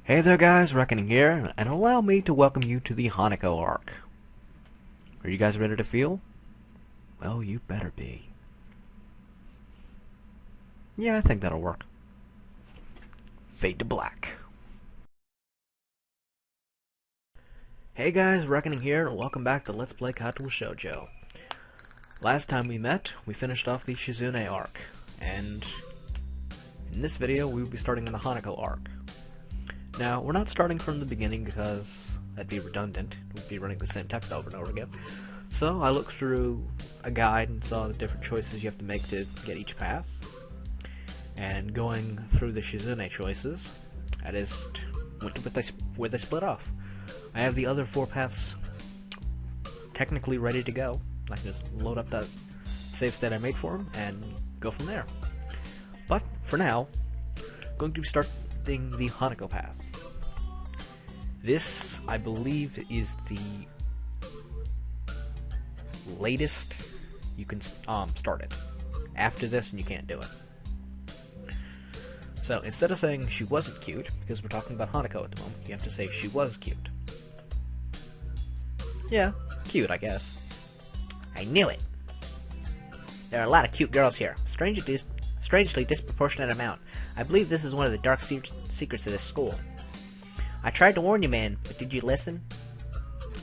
Hey there guys, Reckoning here, and allow me to welcome you to the H-hanako arc. Are you guys ready to feel? Well, you better be. Yeah, I think that'll work. Fade to black. Hey guys, Reckoning here, and welcome back to Let's Play Katawa Shoujo. Last time we met, we finished off the Shizune arc, and in this video we will be starting on the H-hanako arc. Now, we're not starting from the beginning because that'd be redundant. We'd be running the same text over and over again. So I looked through a guide and saw the different choices you have to make to get each path. And going through the Shizune choices, I just went to where they split off. I have the other 4 paths technically ready to go. I can just load up that save state I made for them and go from there. But for now, I'm going to be starting the H-hanako path. This, I believe, is the latest you can start it. After this, you can't do it. So instead of saying she wasn't cute, because we're talking about H-hanako at the moment, you have to say she was cute. Yeah, cute, I guess. I knew it. There are a lot of cute girls here. Strangely disproportionate amount. I believe this is one of the dark secrets of this school. I tried to warn you, man, but did you listen?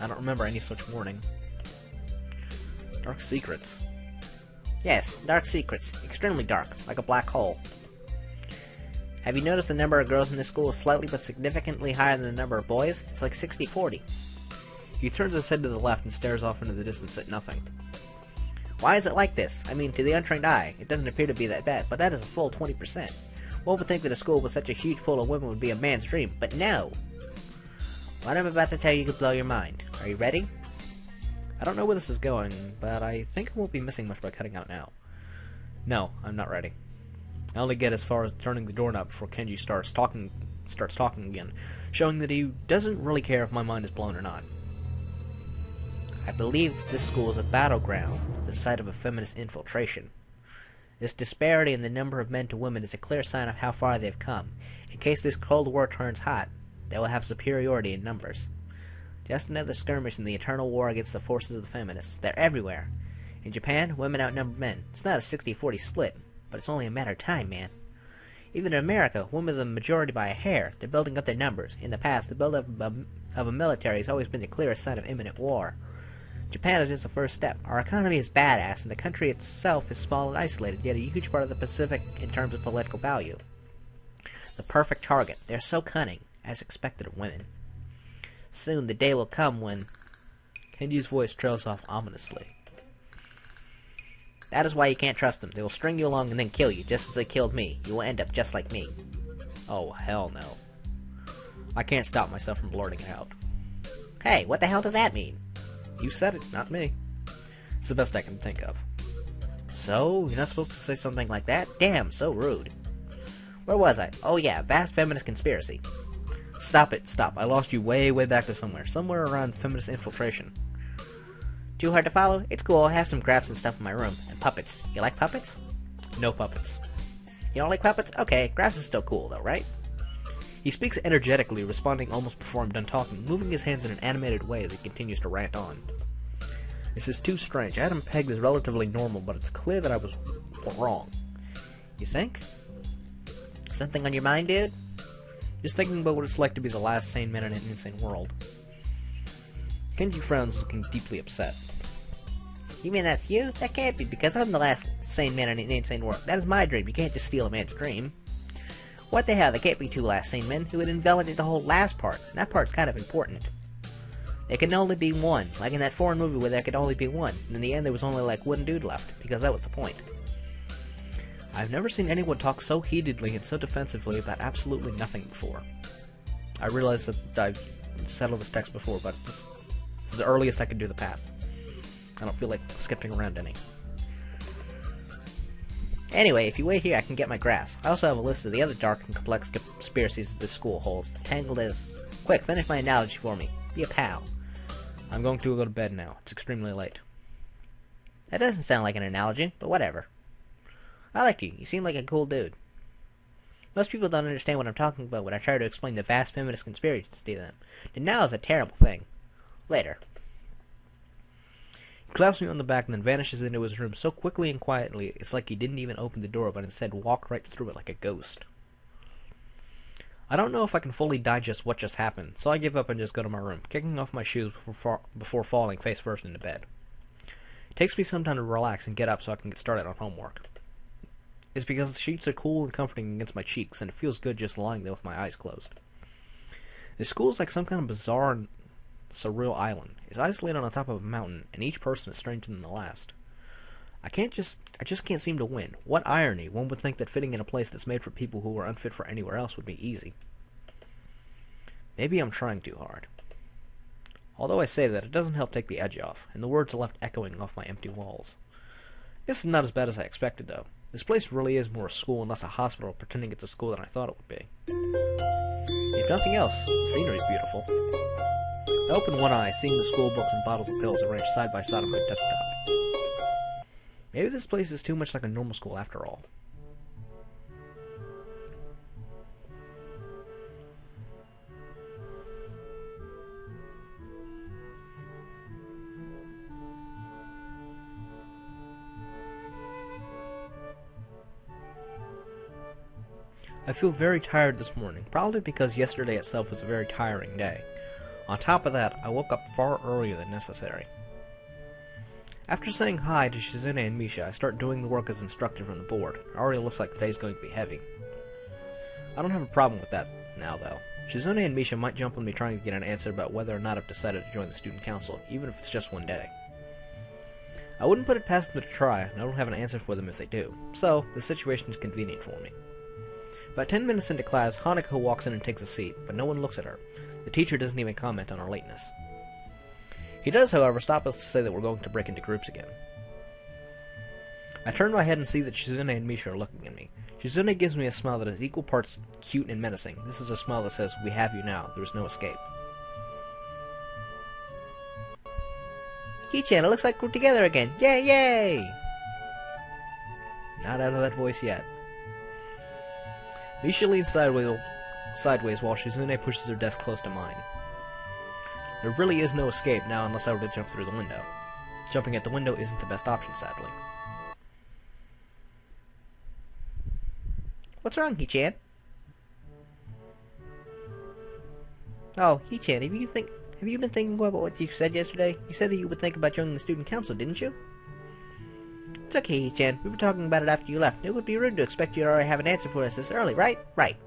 I don't remember any such warning. Dark secrets? Yes, dark secrets. Extremely dark, like a black hole. Have you noticed the number of girls in this school is slightly but significantly higher than the number of boys? It's like 60-40. He turns his head to the left and stares off into the distance at nothing. Why is it like this? I mean, to the untrained eye, it doesn't appear to be that bad, but that is a full 20%. One would think that a school with such a huge pool of women would be a man's dream, but no! What I'm about to tell you could blow your mind. Are you ready? I don't know where this is going, but I think I won't be missing much by cutting out now. No, I'm not ready. I only get as far as turning the doorknob before Kenji starts talking again, showing that he doesn't really care if my mind is blown or not. I believe that this school is a battleground, the site of a feminist infiltration. This disparity in the number of men to women is a clear sign of how far they've come. In case this Cold War turns hot, they will have superiority in numbers. Just another skirmish in the eternal war against the forces of the feminists. They're everywhere. In Japan, women outnumber men. It's not a 60-40 split, but it's only a matter of time, man. Even in America, women are the majority by a hair. They're building up their numbers. In the past, the build-up of a military has always been the clearest sign of imminent war. Japan is just the first step. Our economy is badass, and the country itself is small and isolated, yet a huge part of the Pacific in terms of political value. The perfect target. They're so cunning, as expected of women. Soon the day will come when... Kenji's voice trails off ominously. That is why you can't trust them. They will string you along and then kill you, just as they killed me. You will end up just like me. Oh, hell no. I can't stop myself from blurting it out. Hey, what the hell does that mean? You said it, not me. It's the best I can think of. So, you're not supposed to say something like that? Damn, so rude. Where was I? Oh yeah, vast feminist conspiracy. Stop it, stop. I lost you way back there somewhere. Somewhere around feminist infiltration. Too hard to follow? It's cool, I have some graphs and stuff in my room. And puppets. You like puppets? No puppets. You don't like puppets? Okay, graphs is still cool though, right? He speaks energetically, responding almost before I'm done talking, moving his hands in an animated way as he continues to rant on. This is too strange. I had him pegged as relatively normal, but it's clear that I was wrong. You think? Something on your mind, dude? Just thinking about what it's like to be the last sane man in an insane world. Kenji frowns, looking deeply upset. You mean that's you? That can't be, because I'm the last sane man in an insane world. That is my dream. You can't just steal a man's dream. What the hell, there can't be 2 last sane men who would invalidate the whole last part. That part's kind of important. There can only be one, like in that foreign movie where there could only be one, and in the end there was only like one dude left, because that was the point. I've never seen anyone talk so heatedly and so defensively about absolutely nothing before. I realize that I've settled this text before, but this is the earliest I can do the path. I don't feel like skipping around any. Anyway, if you wait here, I can get my graphs. I also have a list of the other dark and complex conspiracies this school holds. It's tangled as... Quick, finish my analogy for me. Be a pal. I'm going to go to bed now. It's extremely late. That doesn't sound like an analogy, but whatever. I like you. You seem like a cool dude. Most people don't understand what I'm talking about when I try to explain the vast feminist conspiracy to them. Denial is a terrible thing. Later. He claps me on the back and then vanishes into his room so quickly and quietly it's like he didn't even open the door but instead walked right through it like a ghost. I don't know if I can fully digest what just happened, so I give up and just go to my room, kicking off my shoes before falling face first into bed. It takes me some time to relax and get up so I can get started on homework. It's because the sheets are cool and comforting against my cheeks, and it feels good just lying there with my eyes closed. The school is like some kind of bizarre and surreal island. It's isolated on the top of a mountain, and each person is stranger than the last. I just can't seem to win. What irony! One would think that fitting in a place that's made for people who are unfit for anywhere else would be easy. Maybe I'm trying too hard. Although I say that, it doesn't help take the edge off, and the words are left echoing off my empty walls. This is not as bad as I expected, though. This place really is more a school and less a hospital pretending it's a school than I thought it would be. If nothing else, the scenery is beautiful. I open one eye, seeing the school books and bottles of pills arranged side by side on my desktop. Maybe this place is too much like a normal school after all. I feel very tired this morning, probably because yesterday itself was a very tiring day. On top of that, I woke up far earlier than necessary. After saying hi to Shizune and Misha, I start doing the work as instructed from the board. It already looks like the day's going to be heavy. I don't have a problem with that now, though. Shizune and Misha might jump on me trying to get an answer about whether or not I've decided to join the student council, even if it's just one day. I wouldn't put it past them to try, and I don't have an answer for them if they do, so the situation is convenient for me. About 10 minutes into class, Hanako walks in and takes a seat, but no one looks at her. The teacher doesn't even comment on her lateness. He does, however, stop us to say that we're going to break into groups again. I turn my head and see that Shizune and Misha are looking at me. Shizune gives me a smile that is equal parts cute and menacing. This is a smile that says, "We have you now. There is no escape." Ki-chan, it looks like we're together again. Yay, yay! Not out of that voice yet. Misha leans sideways while Shizune pushes her desk close to mine. There really is no escape now unless I were to jump through the window. Jumping at the window isn't the best option, sadly. What's wrong, He-chan? Oh, He-chan, have you been thinking about what you said yesterday? You said that you would think about joining the student council, didn't you? It's okay, He-chan. We were talking about it after you left. It would be rude to expect you to already have an answer for us this early, right? Right.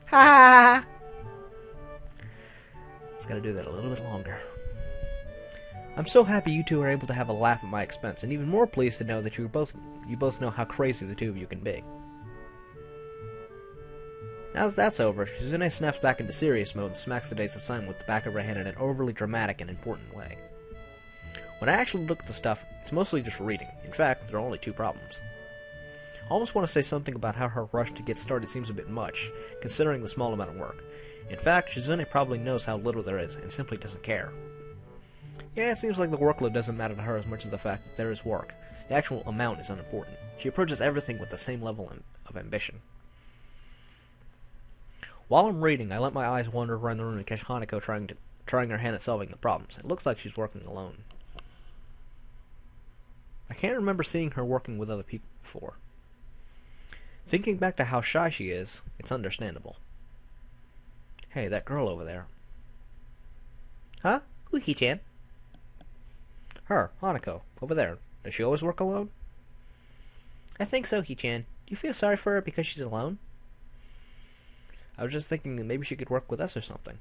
Ha ha ha! Just gotta do that a little bit longer. I'm so happy you two are able to have a laugh at my expense, and even more pleased to know that you both know how crazy the two of you can be. Now that that's over, Shizune snaps back into serious mode and smacks the day's assignment with the back of her hand in an overly dramatic and important way. When I actually look at the stuff, it's mostly just reading. In fact, there are only 2 problems. I almost want to say something about how her rush to get started seems a bit much, considering the small amount of work. In fact, Shizune probably knows how little there is, and simply doesn't care. Yeah, it seems like the workload doesn't matter to her as much as the fact that there is work. The actual amount is unimportant. She approaches everything with the same level of ambition. While I'm reading, I let my eyes wander around the room and catch Hanako trying her hand at solving the problems. It looks like she's working alone. I can't remember seeing her working with other people before. Thinking back to how shy she is, it's understandable. Hey, that girl over there. Huh? Who, He-chan? Her, Hanako, over there. Does she always work alone? I think so, He-chan. Do you feel sorry for her because she's alone? I was just thinking that maybe she could work with us or something.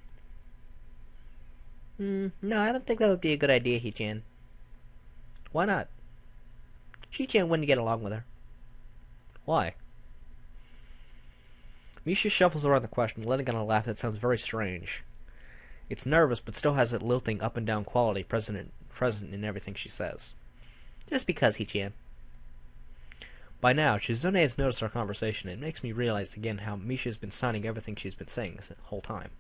No, I don't think that would be a good idea, He-chan. Why not? She-chan wouldn't get along with her. Why? Misha shuffles around the question, letting out a laugh that sounds very strange. It's nervous, but still has that lilting up and down quality present in everything she says. Just because, He-chan. By now, Shizune has noticed our conversation, and it makes me realize again how Misha's been signing everything she's been saying this whole time.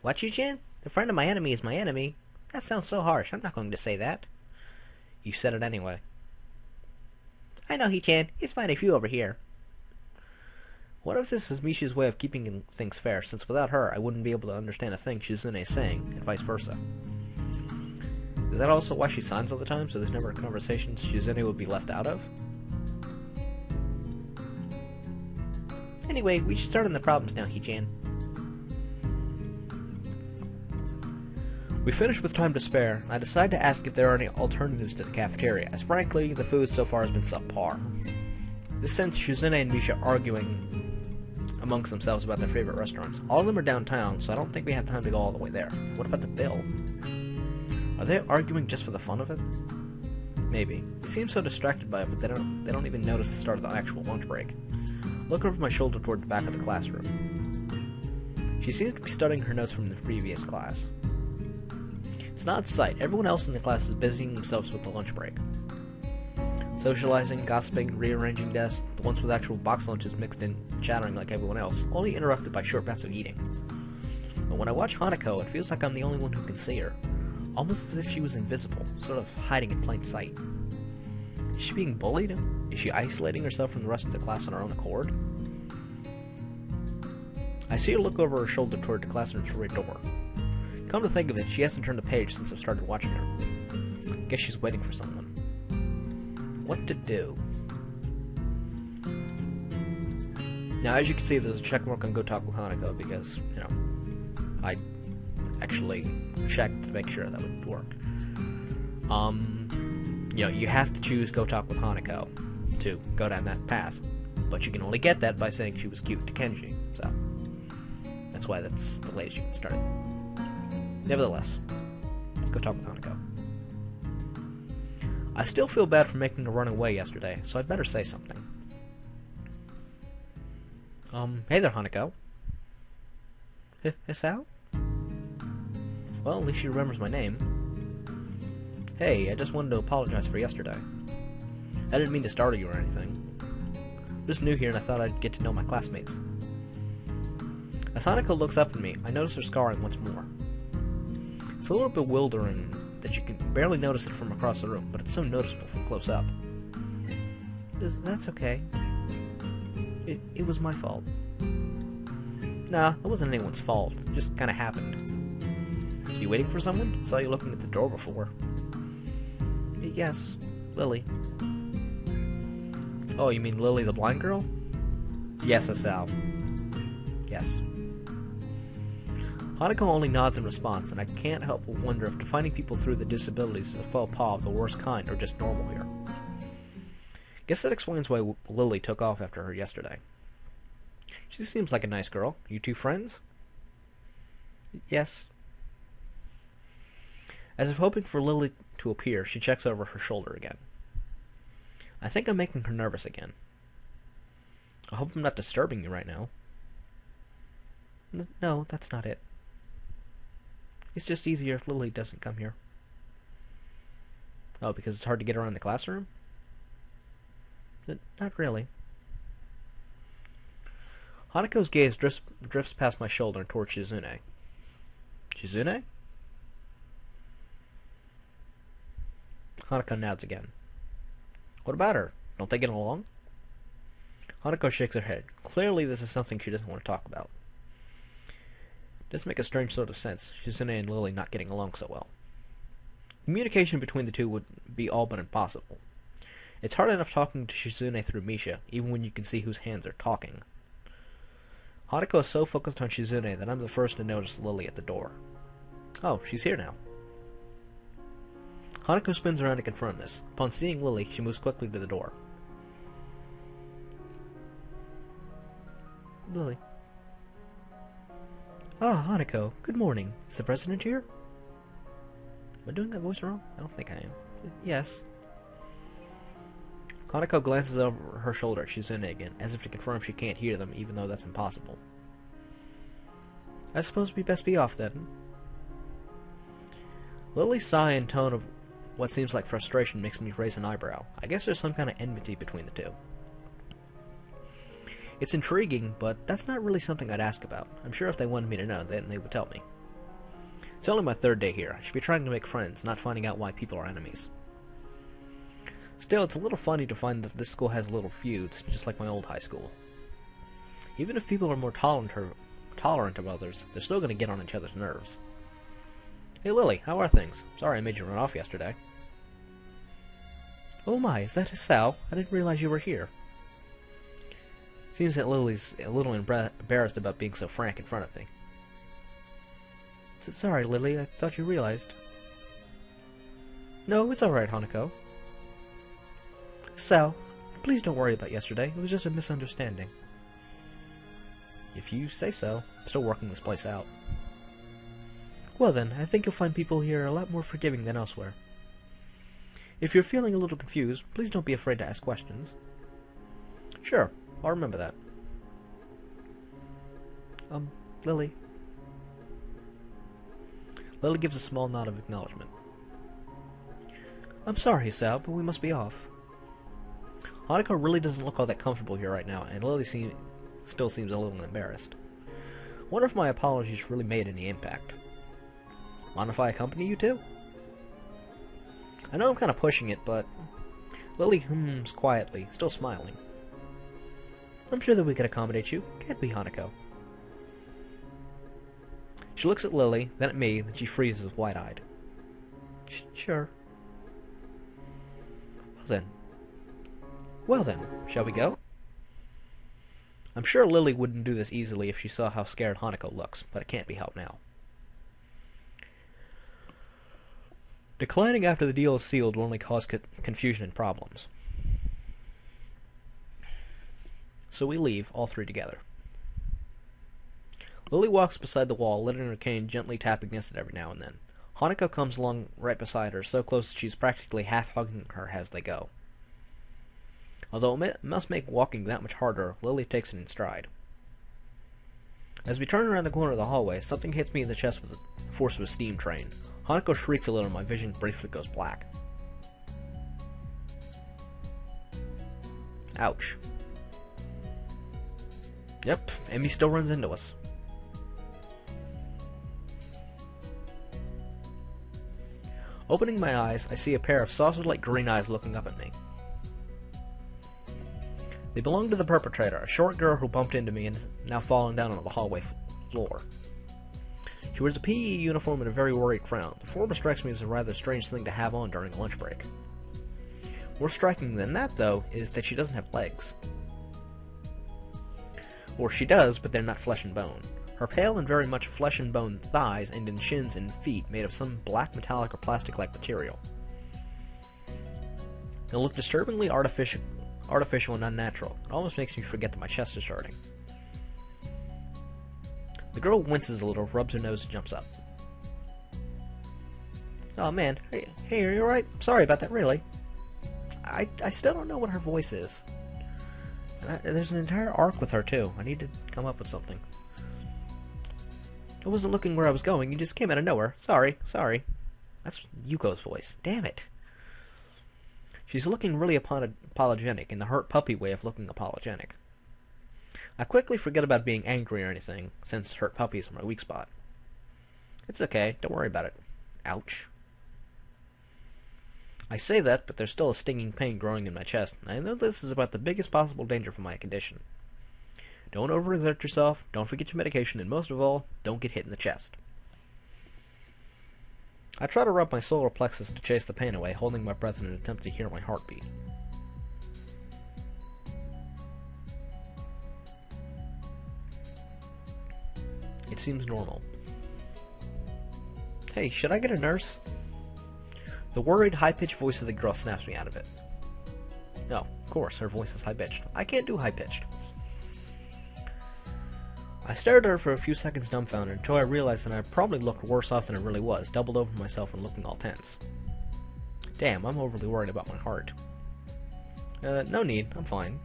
What, Shi-chan? The friend of my enemy is my enemy? That sounds so harsh. I'm not going to say that. You said it anyway. I know, He-chan. It's fine if you over here. What if this is Misha's way of keeping things fair, since without her, I wouldn't be able to understand a thing Shizune is saying, and vice versa? Is that also why she signs all the time, so there's never a conversation Shizune would be left out of? Anyway, we should start on the problems now, He-chan. We finished with time to spare, and I decided to ask if there are any alternatives to the cafeteria, as frankly, the food so far has been subpar. This sends Shizune and Misha arguing amongst themselves about their favorite restaurants. All of them are downtown, so I don't think we have time to go all the way there. What about the bill? Are they arguing just for the fun of it? Maybe. They seem so distracted by it, but they don't even notice the start of the actual lunch break. Look over my shoulder toward the back of the classroom. She seems to be studying her notes from the previous class. It's not sight. Everyone else in the class is busying themselves with the lunch break. Socializing, gossiping, rearranging desks, the ones with actual box lunches mixed in, chattering like everyone else, only interrupted by short bouts of eating. But when I watch Hanako, it feels like I'm the only one who can see her. Almost as if she was invisible, sort of hiding in plain sight. Is she being bullied? Is she isolating herself from the rest of the class on her own accord? I see her look over her shoulder toward the classroom's rear door. Come to think of it, she hasn't turned a page since I've started watching her. Guess she's waiting for someone. What to do? Now, as you can see, there's a check mark on Go Talk with Hanako because, I actually checked to make sure that would work. You have to choose Go Talk with Hanako to go down that path, but you can only get that by saying she was cute to Kenji, so that's why that's the latest you can start it. Nevertheless, let's go talk with Hanako. I still feel bad for making her run away yesterday, so I'd better say something. Hey there, Hanako. Hisao? Well, at least she remembers my name. Hey, I just wanted to apologize for yesterday. I didn't mean to startle you or anything. I'm just new here and I thought I'd get to know my classmates. As Hanako looks up at me, I notice her scarring once more. It's a little bewildering that you can barely notice it from across the room, but it's so noticeable from close up. That's okay. It was my fault. Nah, it wasn't anyone's fault. It just kinda happened. Was you waiting for someone? Saw you looking at the door before. Yes, Lily. Oh, you mean Lily the blind girl? Yes, Asao. Yes. Hanako only nods in response, and I can't help but wonder if defining people through the disabilities is a faux pas of the worst kind or just normal here. Guess that explains why Lily took off after her yesterday. She seems like a nice girl. You two friends? Yes. As if hoping for Lily to appear, she checks over her shoulder again. I think I'm making her nervous again. I hope I'm not disturbing you right now. No, that's not it. It's just easier if Lily doesn't come here. Oh, because it's hard to get around the classroom? Not really. Hanako's gaze drifts past my shoulder and towards Shizune. Shizune? Hanako nods again. What about her? Don't they get along? Hanako shakes her head. Clearly this is something she doesn't want to talk about. It does make a strange sort of sense, Shizune and Lily not getting along so well. Communication between the two would be all but impossible. It's hard enough talking to Shizune through Misha, even when you can see whose hands are talking. Hanako is so focused on Shizune that I'm the first to notice Lily at the door. Oh, she's here now. Hanako spins around to confirm this. Upon seeing Lily, she moves quickly to the door. Lily. Ah, Hanako, good morning. Is the president here? Am I doing that voice wrong? I don't think I am. Yes. Hanako glances over her shoulder at Shizune again, as if to confirm she can't hear them, even though that's impossible. I suppose we best be off then. Lily's sigh and tone of what seems like frustration makes me raise an eyebrow. I guess there's some kind of enmity between the two. It's intriguing, but that's not really something I'd ask about. I'm sure if they wanted me to know, then they would tell me. It's only my third day here. I should be trying to make friends, not finding out why people are enemies. Still, it's a little funny to find that this school has little feuds, just like my old high school. Even if people are more tolerant of others, they're still going to get on each other's nerves. Hey Lily, how are things? Sorry I made you run off yesterday. Oh my, is that Hisao? I didn't realize you were here. Seems that Lily's a little embarrassed about being so frank in front of me. Sorry, Lily, I thought you realized. No, it's alright, Hanako. Hisao, please don't worry about yesterday. It was just a misunderstanding. If you say so. I'm still working this place out. Well then, I think you'll find people here a lot more forgiving than elsewhere. If you're feeling a little confused, please don't be afraid to ask questions. Sure, I'll remember that. Lily. Lily gives a small nod of acknowledgement. I'm sorry, Hisao, but we must be off. Hanako really doesn't look all that comfortable here right now, and Lily still seems a little embarrassed. Wonder if my apologies really made any impact. Mind if I accompany you too? I know I'm kind of pushing it, but Lily hums quietly, still smiling. I'm sure that we can accommodate you, can't we, Hanako? She looks at Lily, then at me, then she freezes wide-eyed. Sure. Well then, shall we go? I'm sure Lily wouldn't do this easily if she saw how scared Hanako looks, but it can't be helped now. Declining after the deal is sealed will only cause confusion and problems. So we leave, all three together. Lily walks beside the wall, letting her cane gently tap against it every now and then. Hanako comes along right beside her, so close that she's practically half-hugging her as they go. Although it must make walking that much harder, Lily takes it in stride. As we turn around the corner of the hallway, something hits me in the chest with the force of a steam train. Hanako shrieks a little and my vision briefly goes black. Ouch. Yep, Amy still runs into us. Opening my eyes, I see a pair of saucer-like green eyes looking up at me. They belong to the perpetrator, a short girl who bumped into me and is now falling down on the hallway floor. She wears a PE uniform and a very worried frown. The former strikes me as a rather strange thing to have on during a lunch break. More striking than that, though, is that she doesn't have legs. Or she does, but they're not flesh and bone. Her pale and very much flesh and bone thighs end in shins and feet made of some black metallic or plastic-like material. They look disturbingly artificial and unnatural. It almost makes me forget that my chest is hurting. The girl winces a little, rubs her nose, and jumps up. Oh man, hey, are you alright? Sorry about that, really. I still don't know what her voice is. And there's an entire arc with her, too. I need to come up with something. I wasn't looking where I was going, you just came out of nowhere. Sorry. That's Yuko's voice. Damn it. She's looking really apologetic, in the hurt puppy way of looking apologetic. I quickly forget about being angry or anything, since hurt puppies are my weak spot. It's okay, don't worry about it. Ouch. I say that, but there's still a stinging pain growing in my chest, and I know this is about the biggest possible danger for my condition. Don't overexert yourself, don't forget your medication, and most of all, don't get hit in the chest. I try to rub my solar plexus to chase the pain away, holding my breath in an attempt to hear my heartbeat. It seems normal. Hey, should I get a nurse? The worried, high-pitched voice of the girl snaps me out of it. No, of course, her voice is high-pitched. I can't do high-pitched. I stared at her for a few seconds dumbfounded until I realized that I probably looked worse off than I really was, doubled over myself and looking all tense. Damn, I'm overly worried about my heart. No need, I'm fine.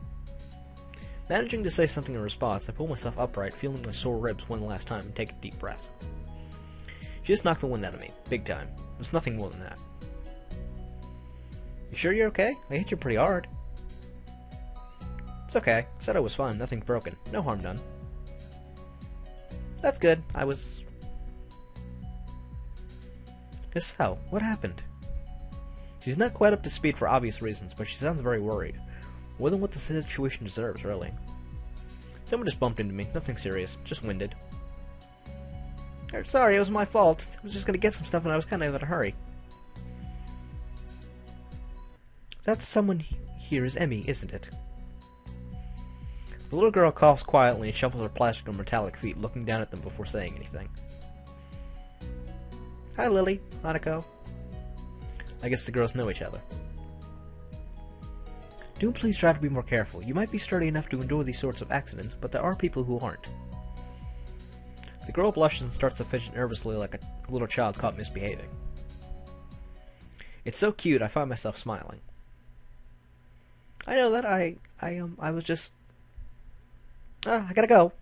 Managing to say something in response, I pull myself upright, feeling my sore ribs one last time, and take a deep breath. She just knocked the wind out of me, big time. There's nothing more than that. You sure you're okay? I hit you pretty hard. It's okay. I said I was fine, nothing broken. No harm done. That's good. I was... Hisao, what happened? She's not quite up to speed for obvious reasons, but she sounds very worried. More than what the situation deserves, really. Someone just bumped into me. Nothing serious. Just winded. Sorry, it was my fault. I was just gonna get some stuff and I was kind of in a hurry. That someone here is Emmy, isn't it? The little girl coughs quietly and shuffles her plastic or metallic feet, looking down at them before saying anything. Hi, Lily. Hanako. I guess the girls know each other. Do please try to be more careful. You might be sturdy enough to endure these sorts of accidents, but there are people who aren't. The girl blushes and starts to fidget nervously like a little child caught misbehaving. It's so cute, I find myself smiling. I know that I was just... I gotta go.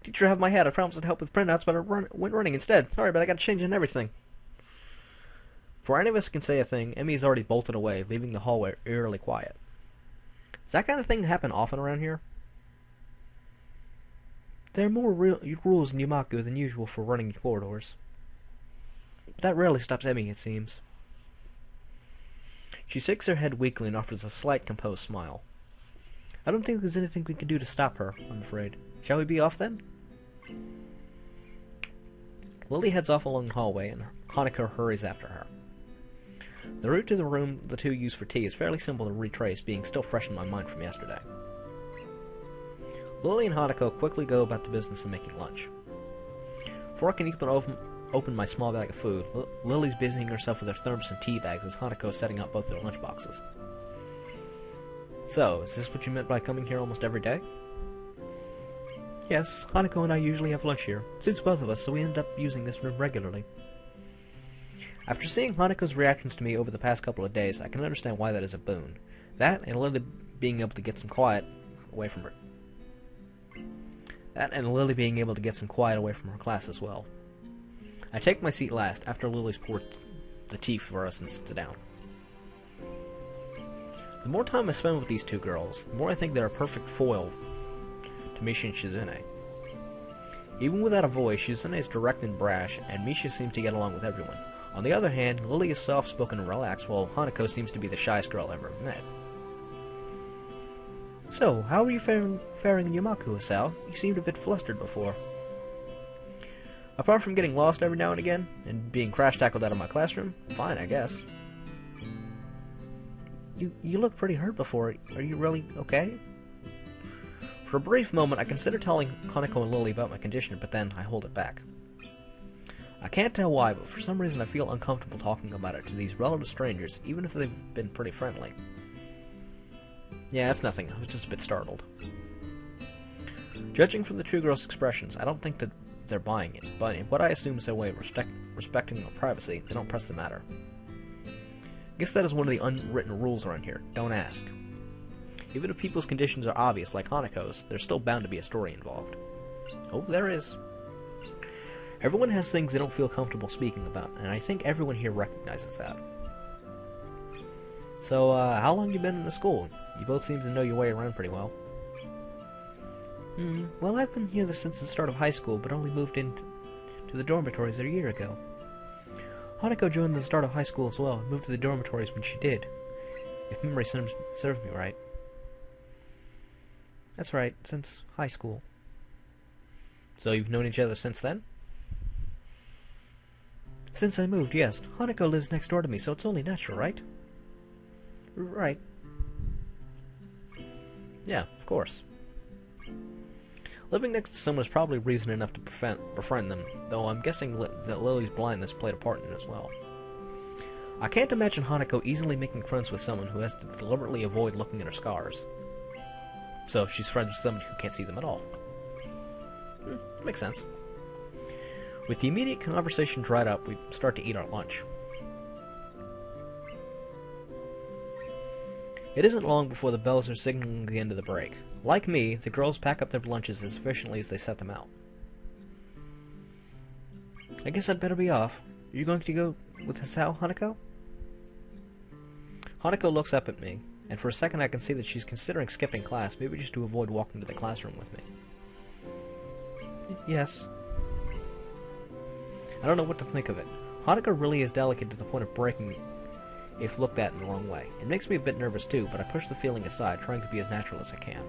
Teacher have my head. I promised to help with printouts, but I went running instead. Sorry, but I gotta change in everything. Before any of us can say a thing, Emmy's already bolted away, leaving the hallway eerily quiet. Does that kind of thing happen often around here? There are more rules in e-embark than usual for running corridors. That rarely stops Emmy, it seems. She shakes her head weakly and offers a slight, composed smile. I don't think there's anything we can do to stop her, I'm afraid. Shall we be off then? Lily heads off along the hallway, and Hanako hurries after her. The route to the room the two use for tea is fairly simple to retrace, being still fresh in my mind from yesterday. Lily and Hanako quickly go about the business of making lunch. Before I can even open my small bag of food, Lily's busying herself with her thermos and tea bags as Hanako is setting up both their lunch boxes. So, is this what you meant by coming here almost every day? Yes, Hanako and I usually have lunch here. It suits both of us, so we end up using this room regularly. After seeing Hanako's reactions to me over the past couple of days, I can understand why that is a boon. That, and Lily being able to get some quiet away from her. Class as well. I take my seat last, after Lily's poured the tea for us and sits down. The more time I spend with these two girls, the more I think they're a perfect foil to Misha and Shizune. Even without a voice, Shizune is direct and brash, and Misha seems to get along with everyone. On the other hand, Lily is soft-spoken and relaxed, while Hanako seems to be the shyest girl I've ever met. So, how are you faring in Yamaku, Asao? You seemed a bit flustered before. Apart from getting lost every now and again, and being crash-tackled out of my classroom, fine, I guess. You looked pretty hurt before. Are you really okay? For a brief moment, I consider telling Hanako and Lily about my condition, but then I hold it back. I can't tell why, but for some reason I feel uncomfortable talking about it to these relative strangers, even if they've been pretty friendly. Yeah, it's nothing. I was just a bit startled. Judging from the two girls' expressions, I don't think that they're buying it, but in what I assume is their way of respecting their privacy, they don't press the matter. I guess that is one of the unwritten rules around here. Don't ask. Even if people's conditions are obvious, like Hanako's, there's still bound to be a story involved. Oh, there is. Everyone has things they don't feel comfortable speaking about, and I think everyone here recognizes that. So, how long you been in the school? You both seem to know your way around pretty well. Well, I've been here since the start of high school, but only moved into the dormitories a year ago. Hanako joined the start of high school as well, and moved to the dormitories when she did. If memory serves me right. That's right, since high school. So you've known each other since then? Since I moved, yes. Hanako lives next door to me, so it's only natural, right? Right. Yeah, of course. Living next to someone is probably reason enough to befriend them, though I'm guessing that Lily's blindness played a part in it as well. I can't imagine Hanako easily making friends with someone who has to deliberately avoid looking at her scars. So she's friends with someone who can't see them at all. Makes sense. With the immediate conversation dried up, we start to eat our lunch. It isn't long before the bells are signaling the end of the break. Like me, the girls pack up their lunches as efficiently as they set them out. I guess I'd better be off. Are you going to go with Asao, Hanako? Hanako looks up at me, and for a second I can see that she's considering skipping class, maybe just to avoid walking to the classroom with me. Yes. I don't know what to think of it. Hanako really is delicate to the point of breaking if looked at in the wrong way. It makes me a bit nervous too, but I push the feeling aside, trying to be as natural as I can.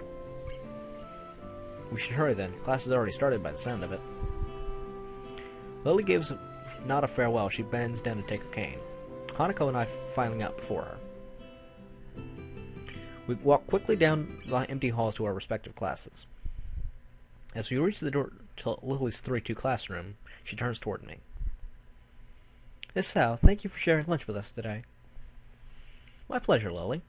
We should hurry then. Class has already started by the sound of it. Lily gives not a farewell. She bends down to take her cane. Hanako and I filing out before her. We walk quickly down the empty halls to our respective classes. As we reach the door to Lily's 3-2 classroom, she turns toward me. Miss Sal, thank you for sharing lunch with us today. My pleasure, Lily.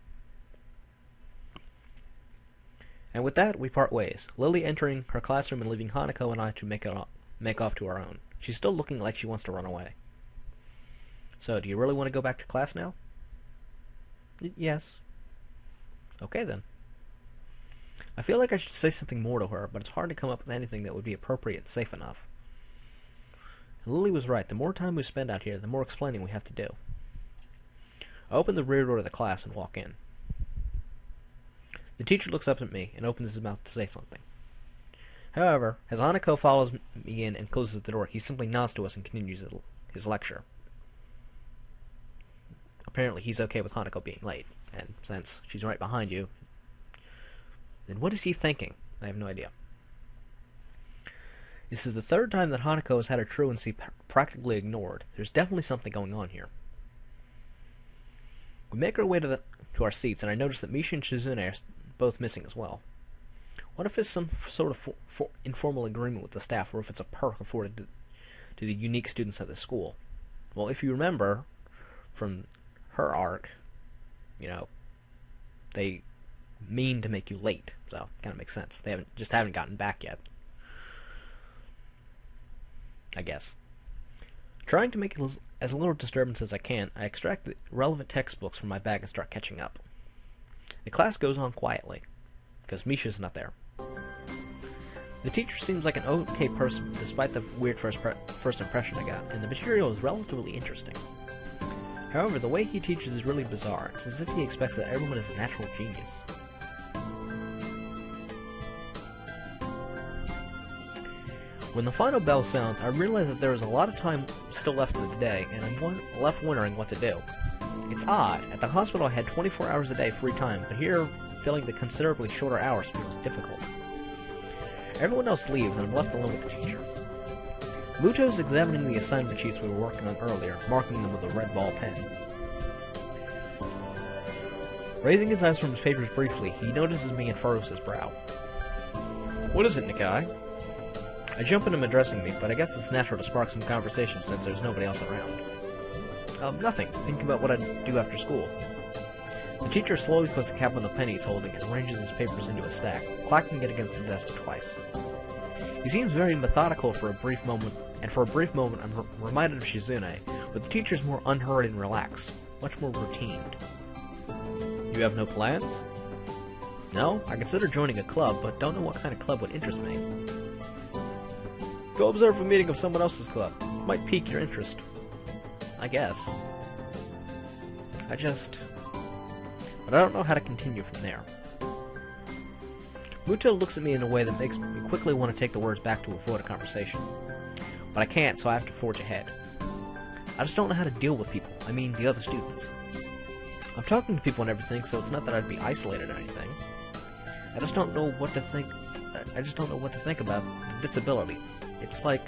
And with that, we part ways, Lily entering her classroom and leaving Hanako and I to make off to our own. She's still looking like she wants to run away. So, do you really want to go back to class now? Yes. Okay, then. I feel like I should say something more to her, but it's hard to come up with anything that would be appropriate and safe enough. And Lily was right. The more time we spend out here, the more explaining we have to do. I open the rear door of the class and walk in. The teacher looks up at me and opens his mouth to say something. However, as Hanako follows me in and closes the door, he simply nods to us and continues his lecture. Apparently he's okay with Hanako being late, and since she's right behind you, then what is he thinking? I have no idea. This is the third time that Hanako has had her truancy practically ignored. There's definitely something going on here. We make our way to our seats, and I notice that Misha and Shizune are both missing as well. What if it's some sort of informal agreement with the staff, or if it's a perk afforded to the unique students at the school? Well, if you remember from her arc, they mean to make you late, so kind of makes sense. They haven't gotten back yet, I guess. Trying to make it as little disturbance as I can, I extract the relevant textbooks from my bag and start catching up. The class goes on quietly, because Misha's not there. The teacher seems like an okay person, despite the weird first impression I got, and the material is relatively interesting. However, the way he teaches is really bizarre. It's as if he expects that everyone is a natural genius. When the final bell sounds, I realize that there is a lot of time still left in the day, and I'm left wondering what to do. It's odd. At the hospital I had 24 hours a day free time, but here, filling the considerably shorter hours feels difficult. Everyone else leaves, and I'm left alone with the teacher. Muto is examining the assignment sheets we were working on earlier, marking them with a red ball pen. Raising his eyes from his papers briefly, he notices me and furrows his brow. What is it, Nikai? I jump at him addressing me, but I guess it's natural to spark some conversation since there's nobody else around. Nothing. Thinking about what I'd do after school. The teacher slowly puts a cap on the pen he's holding and arranges his papers into a stack, clacking it against the desk twice. He seems very methodical for a brief moment, and for a brief moment I'm reminded of Shizune, but the teacher's more unhurried and relaxed, much more routine. You have no plans? No, I consider joining a club, but don't know what kind of club would interest me. Go observe a meeting of someone else's club. Might pique your interest. I guess. But I don't know how to continue from there. Muto looks at me in a way that makes me quickly want to take the words back to avoid a conversation. But I can't, so I have to forge ahead. I just don't know how to deal with people. I mean, the other students. I'm talking to people and everything, so it's not that I'd be isolated or anything. I just don't know what to think. About disability. It's like,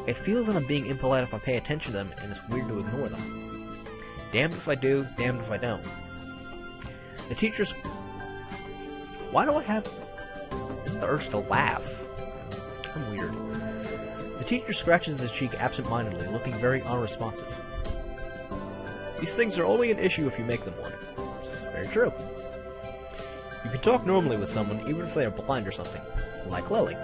it feels that I'm being impolite if I pay attention to them, and it's weird to ignore them. Damned if I do, damned if I don't. The teacher's... Why do I have the urge to laugh? I'm weird. The teacher scratches his cheek absent-mindedly, looking very unresponsive. These things are only an issue if you make them one. Very true. You can talk normally with someone, even if they are blind or something. Like Lily.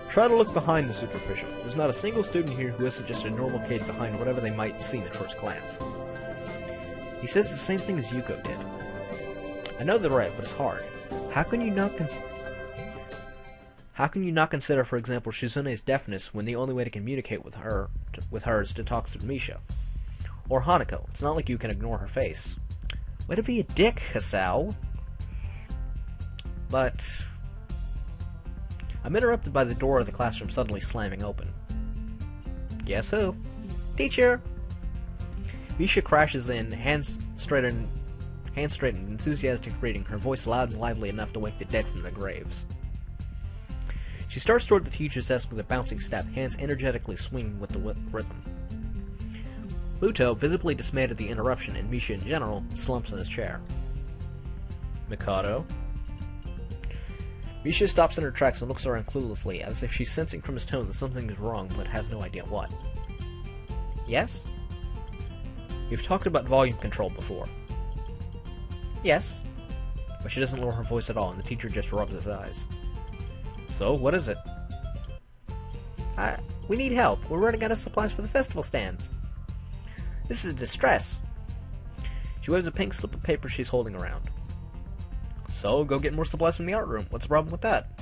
Try to look behind the superficial. There's not a single student here who isn't just a normal kid behind whatever they might seem at first glance. He says the same thing as Yuko did. I know they're right, but it's hard. How can you not consider, for example, Shizune's deafness when the only way to communicate with her is to talk through Misha? Or Hanako. It's not like you can ignore her face. Way to be a dick, Hisao. But I'm interrupted by the door of the classroom suddenly slamming open. Guess who? Teacher! Misha crashes in, hands straight and enthusiastic greeting, her voice loud and lively enough to wake the dead from their graves. She starts toward the teacher's desk with a bouncing step, hands energetically swinging with the rhythm. Muto, visibly dismayed at the interruption, and Misha in general, slumps in his chair. Mikado? Misha stops in her tracks and looks around cluelessly, as if she's sensing from his tone that something is wrong, but has no idea what. Yes? You've talked about volume control before. Yes. But she doesn't lower her voice at all, and the teacher just rubs his eyes. So, what is it? We need help. We're running out of supplies for the festival stands. This is a distress. She waves a pink slip of paper she's holding around. So, go get more supplies from the art room. What's the problem with that?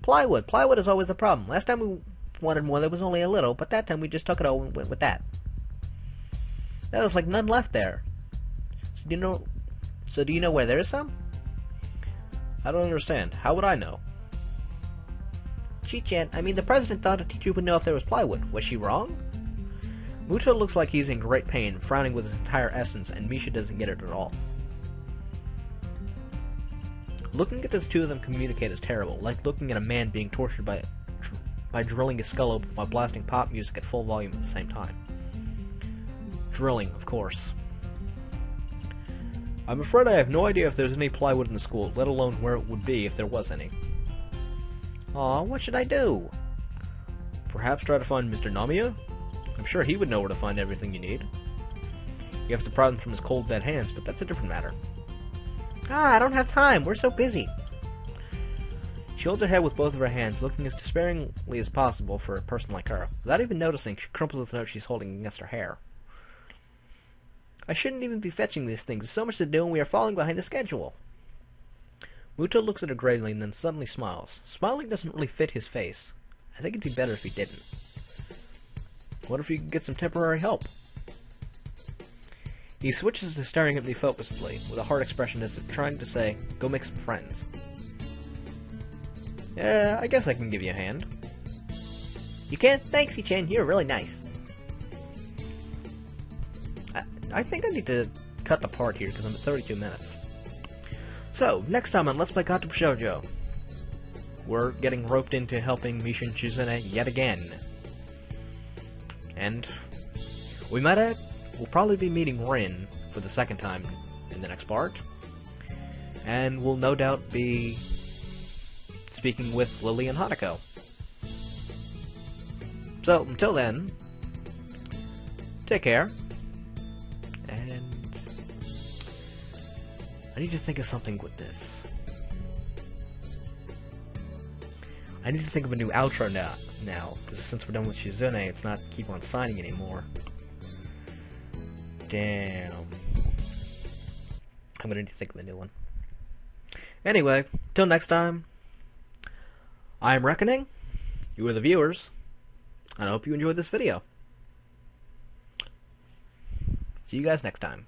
Plywood. Plywood is always the problem. Last time we wanted more, there was only a little, but that time we just took it all and went with that. Now there's like none left there. So do you know where there is some? I don't understand. How would I know? Chi-chan, I mean, the president thought a teacher would know if there was plywood. Was she wrong? Muto looks like he's in great pain, frowning with his entire essence, and Misha doesn't get it at all. Looking at the two of them communicate is terrible, like looking at a man being tortured by drilling his skull open while blasting pop music at full volume at the same time. Drilling, of course. I'm afraid I have no idea if there's any plywood in the school, let alone where it would be if there was any. Aw, what should I do? Perhaps try to find Mr. Namiya? I'm sure he would know where to find everything you need. You have to pry them from his cold, dead hands, but that's a different matter. I don't have time. We're so busy. She holds her head with both of her hands, looking as despairingly as possible for a person like her. Without even noticing, she crumples the note she's holding against her hair. I shouldn't even be fetching these things. There's so much to do, and we are falling behind the schedule. Muto looks at her gravely and then suddenly smiles. Smiling doesn't really fit his face. I think it'd be better if he didn't. What if you could get some temporary help? He switches to staring at me focusedly, with a hard expression as if trying to say, go make some friends. Yeah, I guess I can give you a hand. You can? Thanks, Ichan. You're really nice. I think I need to cut the part here, because I'm at 32 minutes. So, next time on Let's Play Katawa Shoujo, we're getting roped into helping Misha and Chizune yet again. And we'll probably be meeting Rin for the second time in the next part. And we'll no doubt be speaking with Lily and Hanako. So, until then, take care. And I need to think of something with this. I need to think of a new outro now, because since we're done with Shizune, it's not keep on signing anymore. Damn. I'm gonna need to think of a new one. Anyway, till next time, I'm Reckoning, you are the viewers, and I hope you enjoyed this video. See you guys next time.